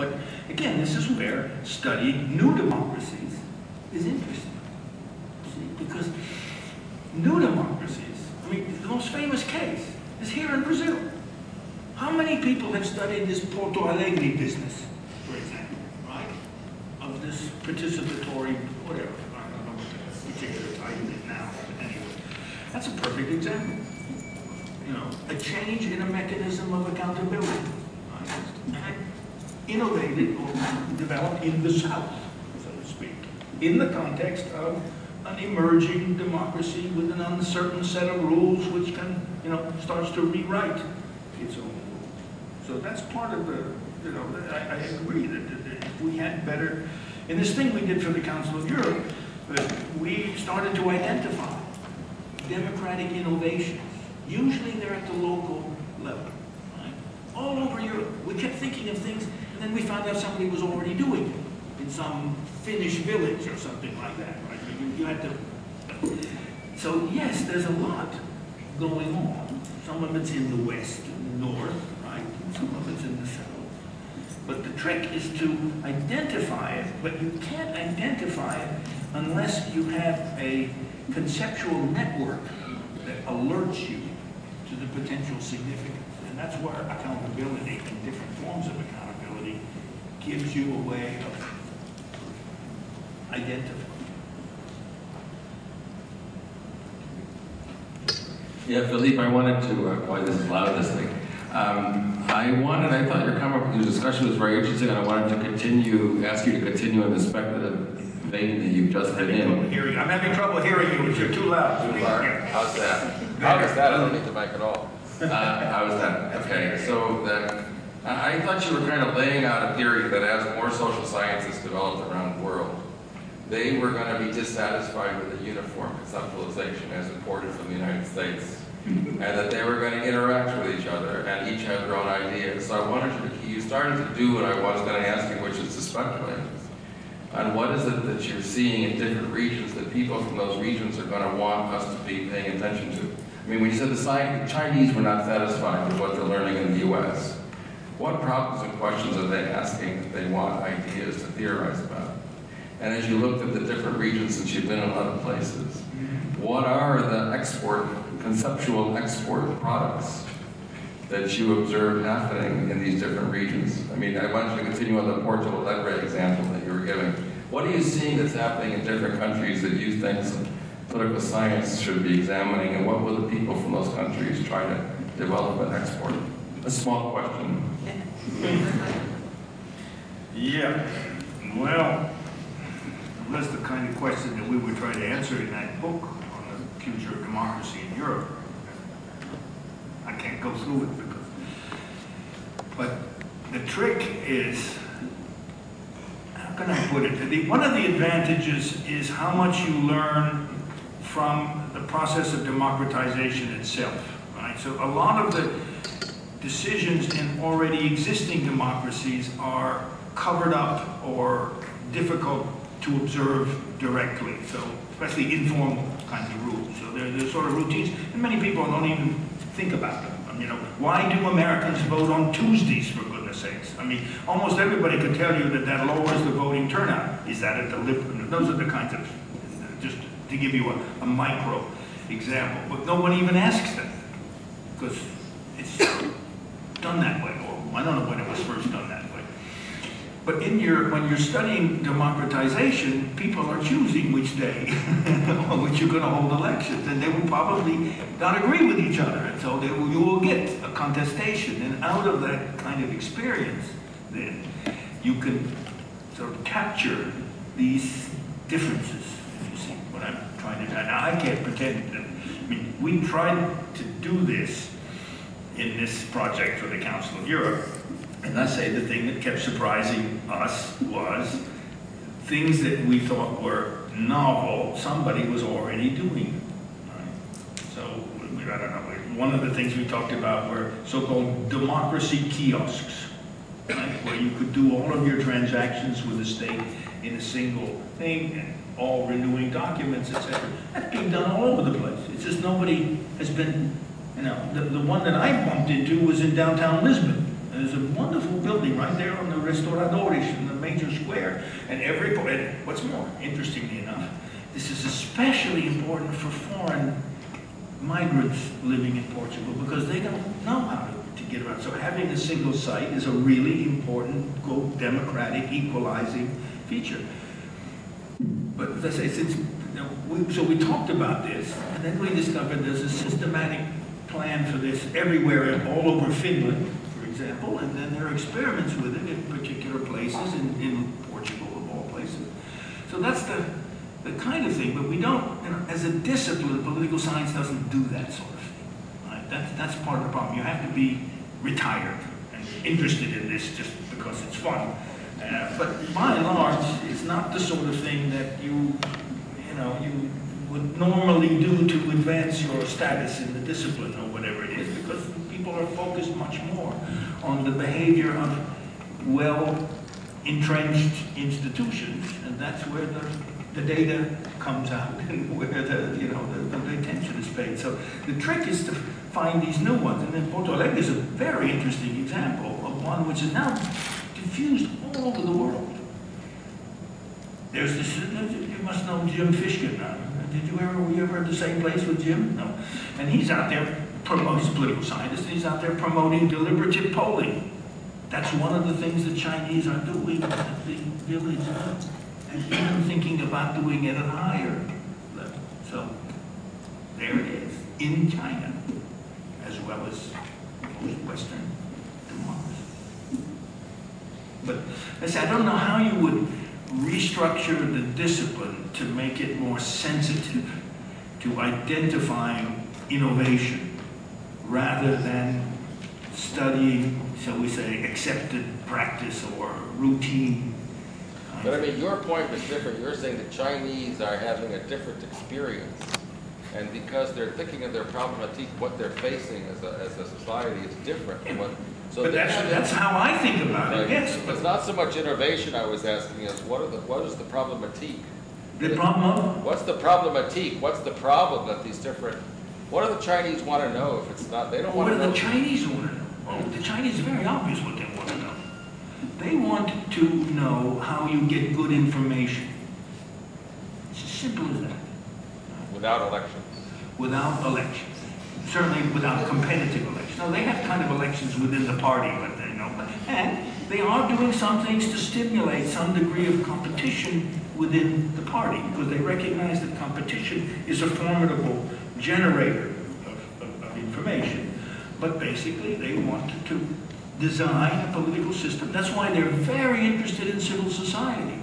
But again, this is where studying new democracies is interesting. See? Because new democracies, I mean, the most famous case is here in Brazil. How many people have studied this Porto Alegre business, for example, right? Of this participatory, whatever, I don't know what the particular title is now, but anyway. That's a perfect example. You know, a change in a mechanism of accountability, right? Innovated or developed in the South, so to speak, in the context of an emerging democracy with an uncertain set of rules which can, you know, starts to rewrite its own rules. So that's part of the, you know, I agree that if we had better, in this thing we did for the Council of Europe, we started to identify democratic innovations. Usually they're at the local level, right? All over Europe. We kept thinking of things, and then we found out somebody was already doing it in some Finnish village or something like that, right? You had to. So yes, there's a lot going on. Some of it's in the west, in the north, right? And some of it's in the south. But the trick is to identify it, but you can't identify it unless you have a conceptual network that alerts you to the potential significance. And that's where accountability and different forms of accountability gives you a way of identifying. Yeah, Philippe, I wanted to, why this is loud, this thing. I thought your discussion was very interesting, and I wanted to ask you to continue in the speculative vein that you've just been in. I'm having trouble hearing you, because you're too loud. Too loud? How's that? How's that? I don't need the mic at all. How's that? Okay, so I thought you were kind of laying out a theory that as more social sciences developed around the world, they were going to be dissatisfied with the uniform conceptualization as imported from the United States, and that they were going to interact with each other and each have their own ideas. So I wanted you started to do what I was going to ask you, which is to speculate on what is it that you're seeing in different regions that people from those regions are going to want us to be paying attention to. I mean, when you said the Chinese were not satisfied with what they're learning in the U.S., what problems and questions are they asking that they want ideas to theorize about? And as you looked at the different regions, since you've been in a lot of places, what are the conceptual export products that you observe happening in these different regions? I mean, I wanted to continue on the Porto Alegre example that you were giving. What are you seeing that's happening in different countries that you think some political science should be examining, and what will the people from those countries try to develop and export? A small question. Yeah, well, that's the kind of question that we were trying to answer in that book on the future of democracy in Europe. I can't go through it because, but the trick is, how can I put it? One of the advantages is how much you learn from the process of democratization itself, right? So a lot of the decisions in already existing democracies are covered up or difficult to observe directly, so especially informal kinds of rules. So they're sort of routines, and many people don't even think about them. You know, why do Americans vote on Tuesdays, for goodness sakes? I mean, almost everybody could tell you that that lowers the voting turnout. Is that at the those are the kinds of, just to give you a micro example, but no one even asks them because it's done that way, or I don't know when it was first done that way. But when you're studying democratization, people are choosing which day on which you're going to hold elections, and they will probably not agree with each other, and so you will get a contestation. And out of that kind of experience, then you can sort of capture these differences. If you see what I'm trying to do. Now, I can't pretend that. I mean, we tried to do this in this project for the Council of Europe. And I say the thing that kept surprising us was things that we thought were novel, somebody was already doing. Right? So, I don't know, one of the things we talked about were so-called democracy kiosks, right? Where you could do all of your transactions with the state in a single thing, and all renewing documents, etc. That's being done all over the place. It's just nobody has been, you know, the one that I bumped into was in downtown Lisbon. There's a wonderful building right there on the Restauradores in the major square. And what's more, interestingly enough, this is especially important for foreign migrants living in Portugal because they don't know how to get around. So having a single site is a really important, quote, democratic, equalizing feature. But as I say, so we talked about this, and then we discovered there's a systematic plan for this everywhere, all over Finland, for example, and then there are experiments with it in particular places, in Portugal of all places. So that's the kind of thing, but we don't, as a discipline, political science doesn't do that sort of thing. Right? That's part of the problem. You have to be retired and interested in this just because it's fun. But by and large, it's not the sort of thing that you would normally do to advance your status in the discipline or whatever it is, because people are focused much more on the behavior of well-entrenched institutions, and that's where the data comes out and where the attention is paid. So the trick is to find these new ones, and then Porto Alegre is a very interesting example of one which is now diffused all over the world. There's this, you must know Jim Fishkin now. Were you ever at the same place with Jim? No. And he's out there promoting, he's a political scientist, and he's out there promoting deliberative polling. That's one of the things the Chinese are doing at the village level, and even thinking about doing it at a higher level. So there it is, in China, as well as most Western democracies. But I don't know how you would restructure the discipline to make it more sensitive to identifying innovation rather than studying, shall we say, accepted practice or routine. But I mean, your point is different. You're saying the Chinese are having a different experience. And because they're thinking of their problematique, what they're facing as a society is different from what. So but that's how I think about it, yes. But it's not so much innovation I was asking is what is the problematique? The problem? What's the problematique? What's the problem that these different, what do the Chinese want to know if it's not, they don't want to know. What do the Chinese want to know? Well, the Chinese is very obvious what they want to know. They want to know how you get good information. It's as simple as that. Without elections. Without elections. Certainly without competitive elections. Now, they have kind of elections within the party, but they know. And they are doing some things to stimulate some degree of competition within the party, because they recognize that competition is a formidable generator of information. But basically, they want to design a political system. That's why they're very interested in civil society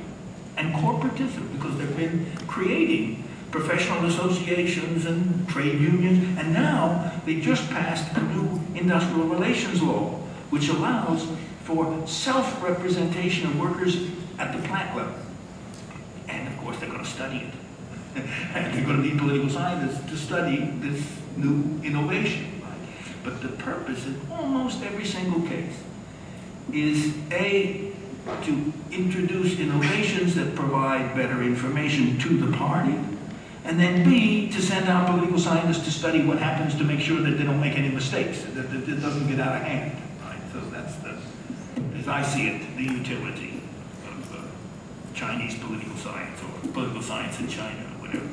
and corporatism, because they've been creating professional associations and trade unions, and now they just passed a new industrial relations law, which allows for self-representation of workers at the plant level. And of course, they're going to study it. And they're going to be political scientists to study this new innovation. But the purpose in almost every single case is A, to introduce innovations that provide better information to the party, and then B, to send out political scientists to study what happens to make sure that they don't make any mistakes, that it doesn't get out of hand. Right? So that's as I see it, the utility of Chinese political science, or political science in China, or whatever.